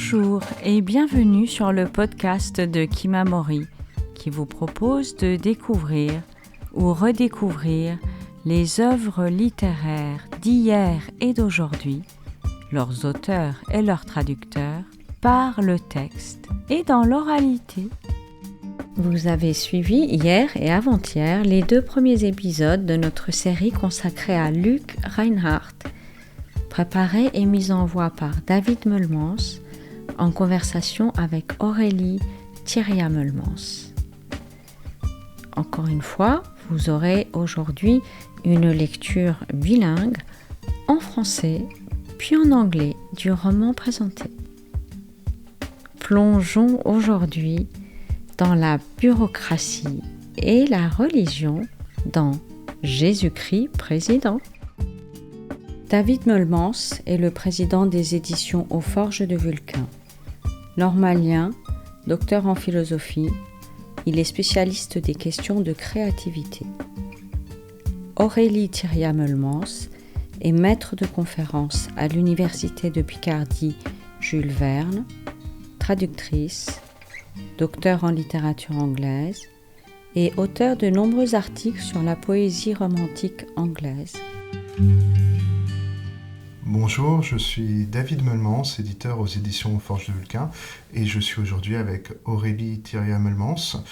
Bonjour et bienvenue sur le podcast de Kimamori qui vous propose de découvrir ou redécouvrir les œuvres littéraires d'hier et d'aujourd'hui, leurs auteurs et leurs traducteurs, par le texte et dans l'oralité. Vous avez suivi hier et avant-hier les 2 premiers épisodes de notre série consacrée à Luc Reinhardt, préparée et mise en voix par David Meulmans en conversation avec Aurélie Thiriat-Meulmans. Encore une fois, vous aurez aujourd'hui une lecture bilingue en français puis en anglais du roman présenté. Plongeons aujourd'hui dans la bureaucratie et la religion dans Jésus-Christ président. David Meulmans est le président des éditions Aux Forges de Vulcain. Normalien, docteur en philosophie, il est spécialiste des questions de créativité. Aurélie Thiriat-Meulmans est maître de conférences à l'Université de Picardie Jules Verne, traductrice, docteur en littérature anglaise et auteur de nombreux articles sur la poésie romantique anglaise. Bonjour, je suis David Meulmans, éditeur aux éditions Forges de Vulcain, et je suis aujourd'hui avec Aurélie Thiriat-Meulmans,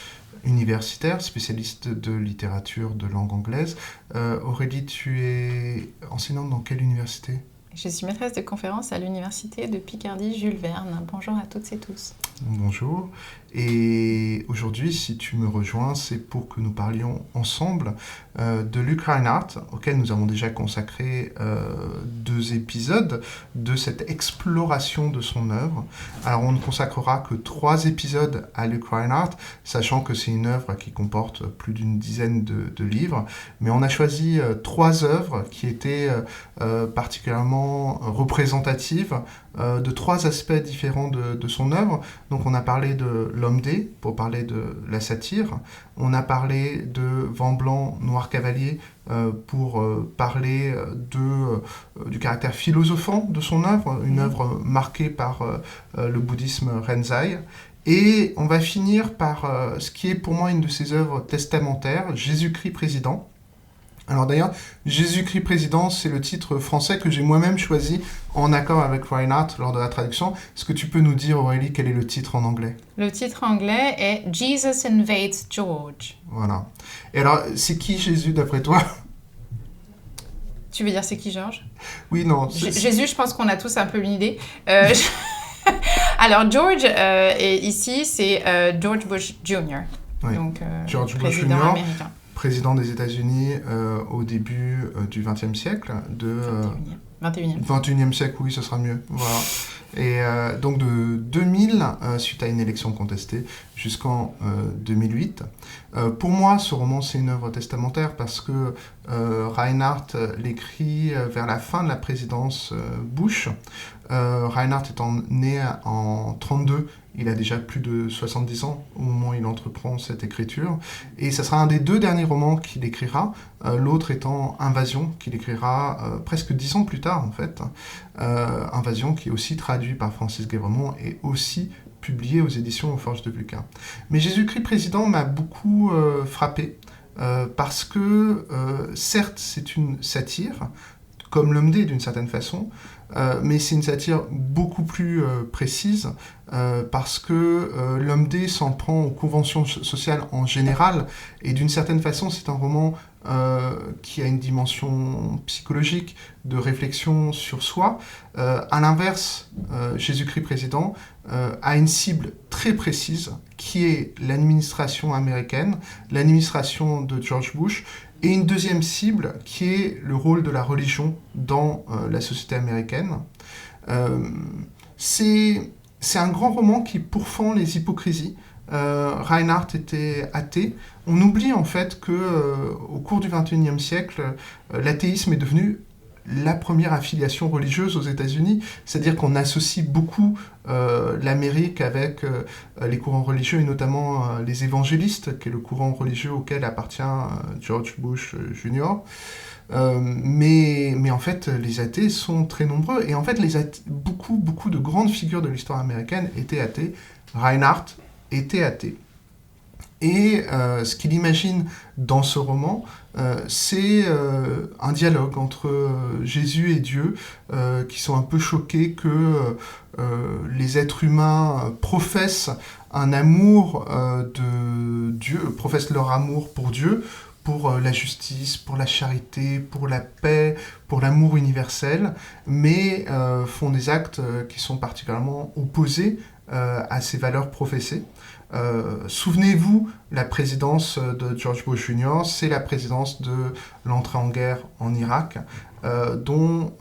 universitaire, spécialiste de littérature de langue anglaise. Aurélie, tu es enseignante dans quelle université ? Je suis maîtresse de conférences à l'Université de Picardie Jules Verne. Bonjour à toutes et tous. Bonjour. Et aujourd'hui, si tu me rejoins, c'est pour que nous parlions ensemble de Luc Reinhardt, auquel nous avons déjà consacré 2 épisodes de cette exploration de son œuvre. Alors, on ne consacrera que 3 épisodes à Luc Reinhardt, sachant que c'est une œuvre qui comporte plus d'une dizaine de livres. Mais on a choisi 3 œuvres qui étaient particulièrement représentatives de 3 aspects différents de son œuvre. Donc on a parlé de L'Homme D pour parler de la satire, on a parlé de Vent blanc, noir cavalier pour parler du caractère philosophant de son œuvre, une œuvre marquée par le bouddhisme Rinzai. Et on va finir par ce qui est pour moi une de ses œuvres testamentaires, Jésus-Christ président. Alors d'ailleurs, Jésus-Christ président, c'est le titre français que j'ai moi-même choisi en accord avec Reinhardt lors de la traduction. Est-ce que tu peux nous dire, Aurélie, quel est le titre en anglais ? Le titre anglais est « Jesus invades George ». Voilà. Et alors, c'est qui Jésus d'après toi ? Tu veux dire c'est qui George ? Oui, non. Jésus, je pense qu'on a tous un peu une idée. Alors George, et ici, c'est George Bush Jr. Oui. Donc, George Bush président Jr. américain. Président des États-Unis au début du XXe siècle, 21e siècle, oui, ce sera mieux. Voilà. Et donc de 2000, suite à une élection contestée, jusqu'en 2008. Pour moi, ce roman, c'est une œuvre testamentaire parce que Reinhardt l'écrit vers la fin de la présidence Bush. Reinhardt étant né en 1932, il a déjà plus de 70 ans au moment où il entreprend cette écriture. Et ça sera un des 2 derniers romans qu'il écrira, l'autre étant Invasion, qu'il écrira presque 10 ans plus tard en fait. Invasion qui est aussi traduit par Francis Guévremont et aussi publié aux éditions Aux Forges de Vulcain. Mais Jésus-Christ président m'a beaucoup frappé parce que certes c'est une satire, comme L'Homme D d'une certaine façon, mais c'est une satire beaucoup plus précise parce que L'Homme D s'en prend aux conventions sociales en général et d'une certaine façon c'est un roman qui a une dimension psychologique de réflexion sur soi. À l'inverse, Jésus-Christ président a une cible très précise qui est l'administration américaine, l'administration de George Bush, et une deuxième cible qui est le rôle de la religion dans la société américaine. C'est un grand roman qui pourfend les hypocrisies. Reinhardt était athée. On oublie en fait que au cours du XXIe siècle, l'athéisme est devenu la première affiliation religieuse aux États-Unis, c'est-à-dire qu'on associe beaucoup l'Amérique avec les courants religieux et notamment les évangélistes, qui est le courant religieux auquel appartient George Bush Jr. Mais en fait, les athées sont très nombreux. Et en fait, beaucoup de grandes figures de l'histoire américaine étaient athées. Reinhardt était athée. Et ce qu'il imagine dans ce roman, c'est un dialogue entre Jésus et Dieu, qui sont un peu choqués que les êtres humains professent un amour de Dieu, professent leur amour pour Dieu, pour la justice, pour la charité, pour la paix, pour l'amour universel, mais font des actes qui sont particulièrement opposés à ces valeurs professées. Souvenez-vous, la présidence de George Bush Jr., c'est la présidence de l'entrée en guerre en Irak, dont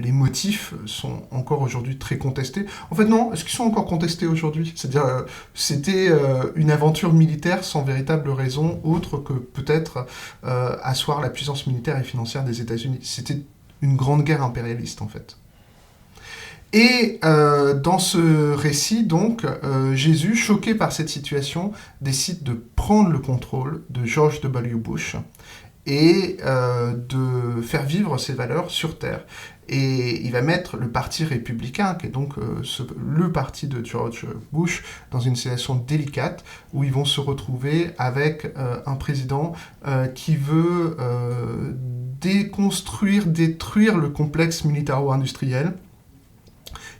les motifs sont encore aujourd'hui très contestés. En fait, non, est-ce qu'ils sont encore contestés aujourd'hui ? C'est-à-dire, c'était une aventure militaire sans véritable raison, autre que peut-être asseoir la puissance militaire et financière des États-Unis. C'était une grande guerre impérialiste, en fait. Et dans ce récit, donc, Jésus, choqué par cette situation, décide de prendre le contrôle de George W. Bush et de faire vivre ses valeurs sur Terre. Et il va mettre le parti républicain, qui est donc le parti de George Bush, dans une situation délicate, où ils vont se retrouver avec un président qui veut détruire le complexe militaro-industriel,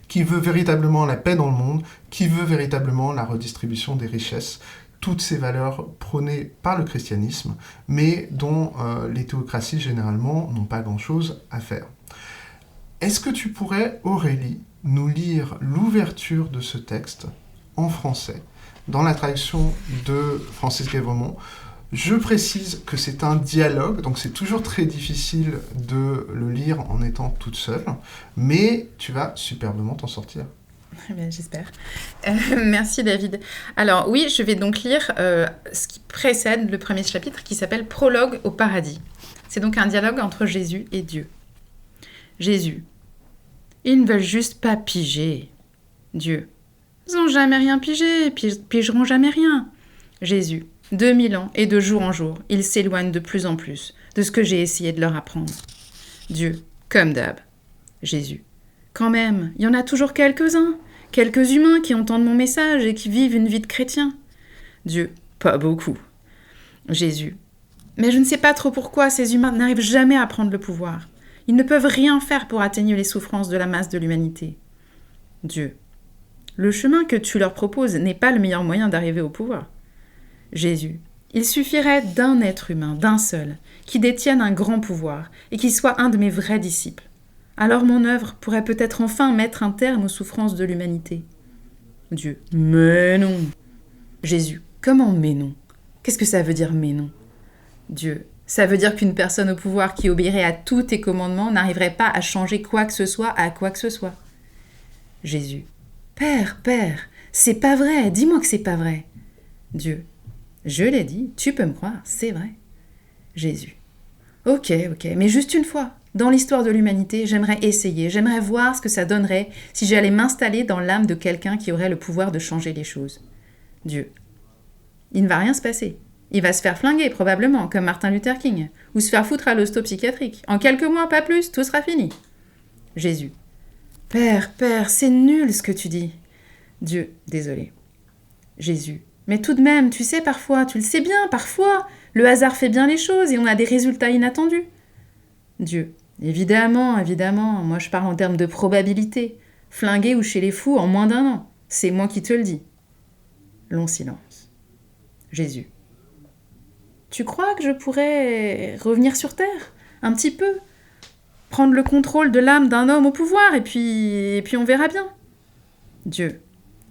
qui veut véritablement la paix dans le monde, qui veut véritablement la redistribution des richesses, toutes ces valeurs prônées par le christianisme, mais dont les théocraties, généralement, n'ont pas grand-chose à faire. Est-ce que tu pourrais, Aurélie, nous lire l'ouverture de ce texte en français, dans la traduction de Francis Guévremont ? Je précise que c'est un dialogue, donc c'est toujours très difficile de le lire en étant toute seule, mais tu vas superbement t'en sortir. Bien, j'espère. Merci David. Alors oui, je vais donc lire ce qui précède le premier chapitre qui s'appelle « Prologue au paradis ». C'est donc un dialogue entre Jésus et Dieu. Jésus. Ils ne veulent juste pas piger. Dieu. Ils n'ont jamais rien pigé, pigeront jamais rien. Jésus. 2000 ans, et de jour en jour, ils s'éloignent de plus en plus de ce que j'ai essayé de leur apprendre. Dieu, comme d'hab. Jésus. Quand même, il y en a toujours quelques-uns, quelques humains qui entendent mon message et qui vivent une vie de chrétien. Dieu, pas beaucoup. Jésus. Mais je ne sais pas trop pourquoi ces humains n'arrivent jamais à prendre le pouvoir. Ils ne peuvent rien faire pour atténuer les souffrances de la masse de l'humanité. Dieu. Le chemin que tu leur proposes n'est pas le meilleur moyen d'arriver au pouvoir. Jésus. Il suffirait d'un être humain, d'un seul, qui détienne un grand pouvoir et qui soit un de mes vrais disciples. Alors mon œuvre pourrait peut-être enfin mettre un terme aux souffrances de l'humanité. Dieu. Mais non. Jésus. Comment mais non ? Qu'est-ce que ça veut dire mais non ? Dieu. Ça veut dire qu'une personne au pouvoir qui obéirait à tous tes commandements n'arriverait pas à changer quoi que ce soit à quoi que ce soit. Jésus. Père, c'est pas vrai, dis-moi que c'est pas vrai. Dieu. Je l'ai dit, tu peux me croire, c'est vrai. Jésus. Ok, mais juste une fois. Dans l'histoire de l'humanité, j'aimerais voir ce que ça donnerait si j'allais m'installer dans l'âme de quelqu'un qui aurait le pouvoir de changer les choses. Dieu. Il ne va rien se passer. Il va se faire flinguer, probablement, comme Martin Luther King, ou se faire foutre à l'hosto psychiatrique. En quelques mois, pas plus, tout sera fini. Jésus. Père, c'est nul ce que tu dis. Dieu. Désolé. Jésus. Mais tout de même, tu sais parfois, tu le sais bien, parfois, le hasard fait bien les choses et on a des résultats inattendus. Dieu. Évidemment, moi je parle en termes de probabilité. Flingué ou chez les fous en moins d'1 an. C'est moi qui te le dis. Long silence. Jésus. Tu crois que je pourrais revenir sur Terre, un petit peu ? Prendre le contrôle de l'âme d'un homme au pouvoir et puis on verra bien. Dieu.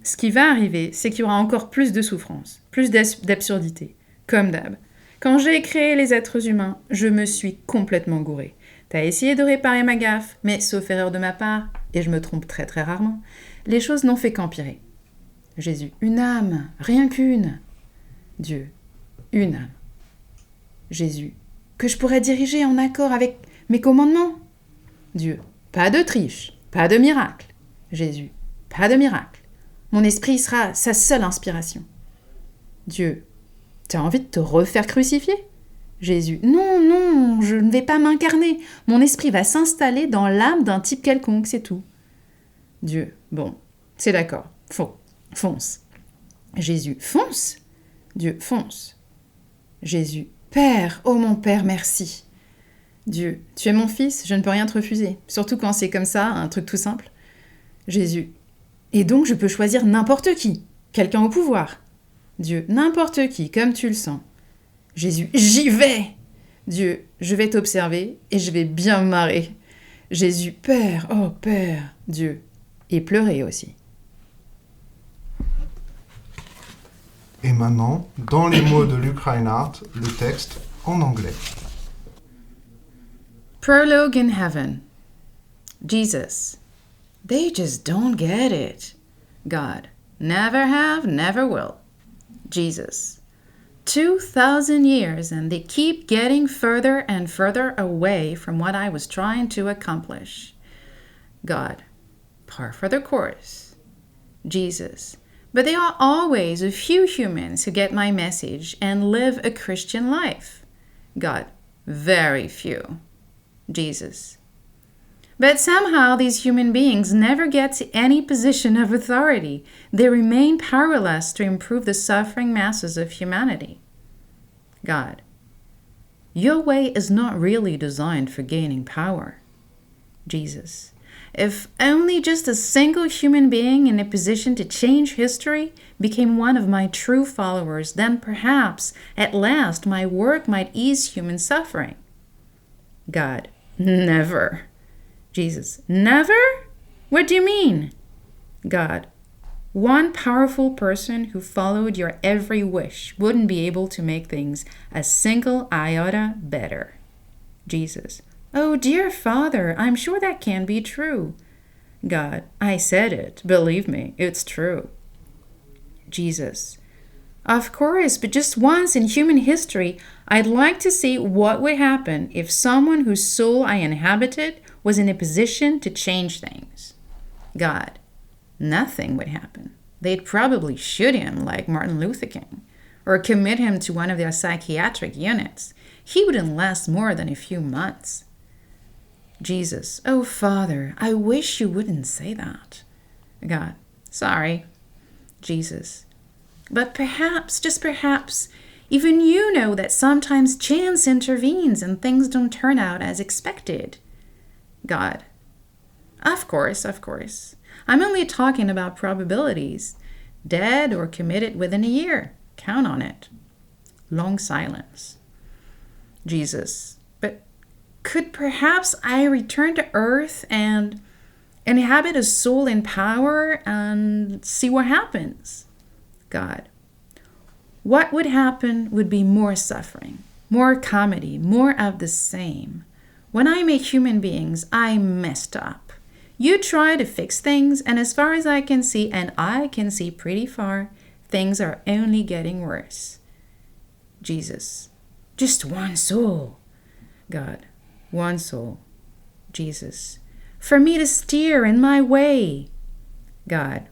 Ce qui va arriver, c'est qu'il y aura encore plus de souffrance, plus d'absurdité, comme d'hab. Quand j'ai créé les êtres humains, je me suis complètement gourée. T'as essayé de réparer ma gaffe, mais sauf erreur de ma part, et je me trompe très très rarement, les choses n'ont fait qu'empirer. Jésus. Une âme, rien qu'une. Dieu. Une âme. Jésus. Que je pourrais diriger en accord avec mes commandements. Dieu, pas de triche, pas de miracle. Jésus, pas de miracle. Mon esprit sera sa seule inspiration. Dieu, t'as envie de te refaire crucifier? Jésus, non, non, je ne vais pas m'incarner. Mon esprit va s'installer dans l'âme d'un type quelconque, c'est tout. Dieu, bon, c'est d'accord, fonce. Jésus, fonce. Dieu, fonce. Jésus, Père, oh mon Père, merci. Dieu, tu es mon fils, je ne peux rien te refuser, surtout quand c'est comme ça, un truc tout simple. Jésus, et donc je peux choisir n'importe qui, quelqu'un au pouvoir. Dieu, n'importe qui, comme tu le sens. Jésus, j'y vais. Dieu, je vais t'observer et je vais bien me marrer. Jésus, Père, oh Père, Dieu, et pleurer aussi. Et maintenant, dans les mots de Luc Reinhardt, le texte en anglais. Prologue in Heaven. Jesus, they just don't get it. God, never have, never will. Jesus, 2,000 years and they keep getting further and further away from what I was trying to accomplish. God, par for the course. Jesus, but there are always a few humans who get my message and live a Christian life. God, very few. Jesus, but somehow these human beings never get to any position of authority. They remain powerless to improve the suffering masses of humanity. God, your way is not really designed for gaining power. Jesus, if only just a single human being in a position to change history became one of my true followers, then perhaps, at last, my work might ease human suffering. God, never. Jesus, never? What do you mean? God, one powerful person who followed your every wish wouldn't be able to make things a single iota better. Jesus, oh dear Father, I'm sure that can't be true. God, I said it. Believe me, it's true. Jesus, of course, but just once in human history, I'd like to see what would happen if someone whose soul I inhabited was in a position to change things. God, nothing would happen. They'd probably shoot him like Martin Luther King, or commit him to one of their psychiatric units. He wouldn't last more than a few months. Jesus, oh Father, I wish you wouldn't say that. God, sorry. Jesus, but perhaps, just perhaps, even you know that sometimes chance intervenes and things don't turn out as expected. God, of course. I'm only talking about probabilities. Dead or committed within a year. Count on it. Long silence. Jesus, but could perhaps I return to earth and inhabit a soul in power and see what happens? God, what would happen would be more suffering, more comedy, more of the same. When I make human beings, I messed up. You try to fix things, and as far as I can see, and I can see pretty far, things are only getting worse. Jesus, just one soul. God, one soul. Jesus, for me to steer in my way. God,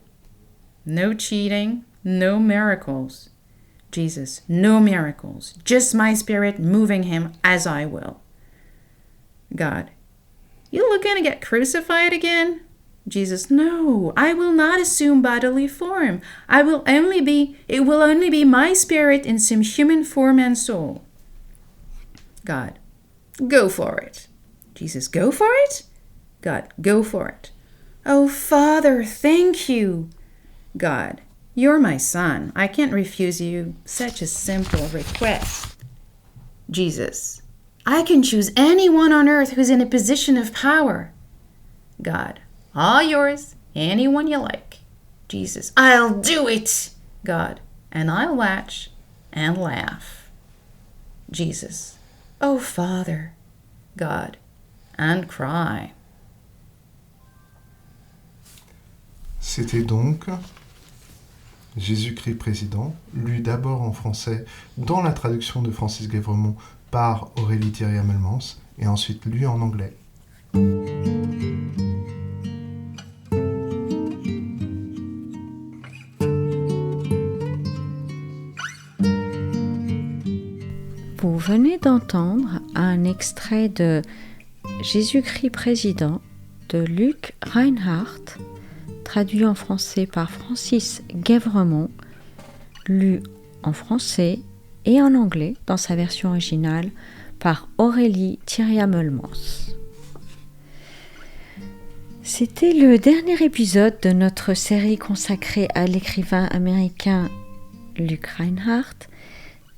no cheating, no miracles. Jesus, no miracles, just my spirit moving him as I will. God, you looking to get crucified again? Jesus, no, I will not assume bodily form. It will only be my spirit in some human form and soul. God, go for it. Jesus, go for it? God, go for it. Oh, Father, thank you. God, you're my son. I can't refuse you such a simple request. Jesus, I can choose anyone on earth who's in a position of power. God, all yours, anyone you like. Jesus, I'll do it. God, and I'll watch and laugh. Jesus, oh Father. God, and cry. C'était donc Jésus-Christ président, lu d'abord en français dans la traduction de Francis Guèvremont par Aurélie Thierry-Amelmans et ensuite lu en anglais. Vous venez d'entendre un extrait de Jésus-Christ président de Luc Reinhardt, traduit en français par Francis Guèvremont, lu en français et en anglais dans sa version originale par Aurélie Thiriameulmans. C'était le dernier épisode de notre série consacrée à l'écrivain américain Luc Reinhardt.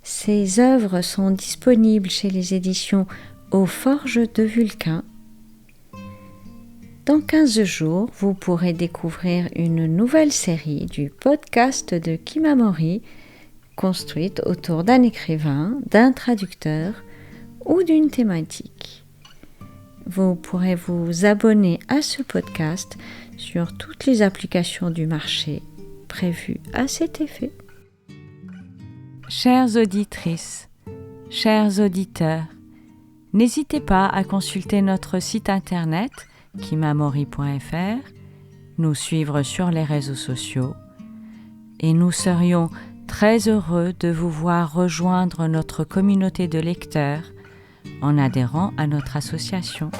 Ses œuvres sont disponibles chez les éditions Aux Forges de Vulcain. Dans 15 jours, vous pourrez découvrir une nouvelle série du podcast de Kimamori, construite autour d'un écrivain, d'un traducteur ou d'une thématique. Vous pourrez vous abonner à ce podcast sur toutes les applications du marché prévues à cet effet. Chères auditrices, chers auditeurs, n'hésitez pas à consulter notre site internet kimamori.fr, nous suivre sur les réseaux sociaux et nous serions très heureux de vous voir rejoindre notre communauté de lecteurs en adhérant à notre association.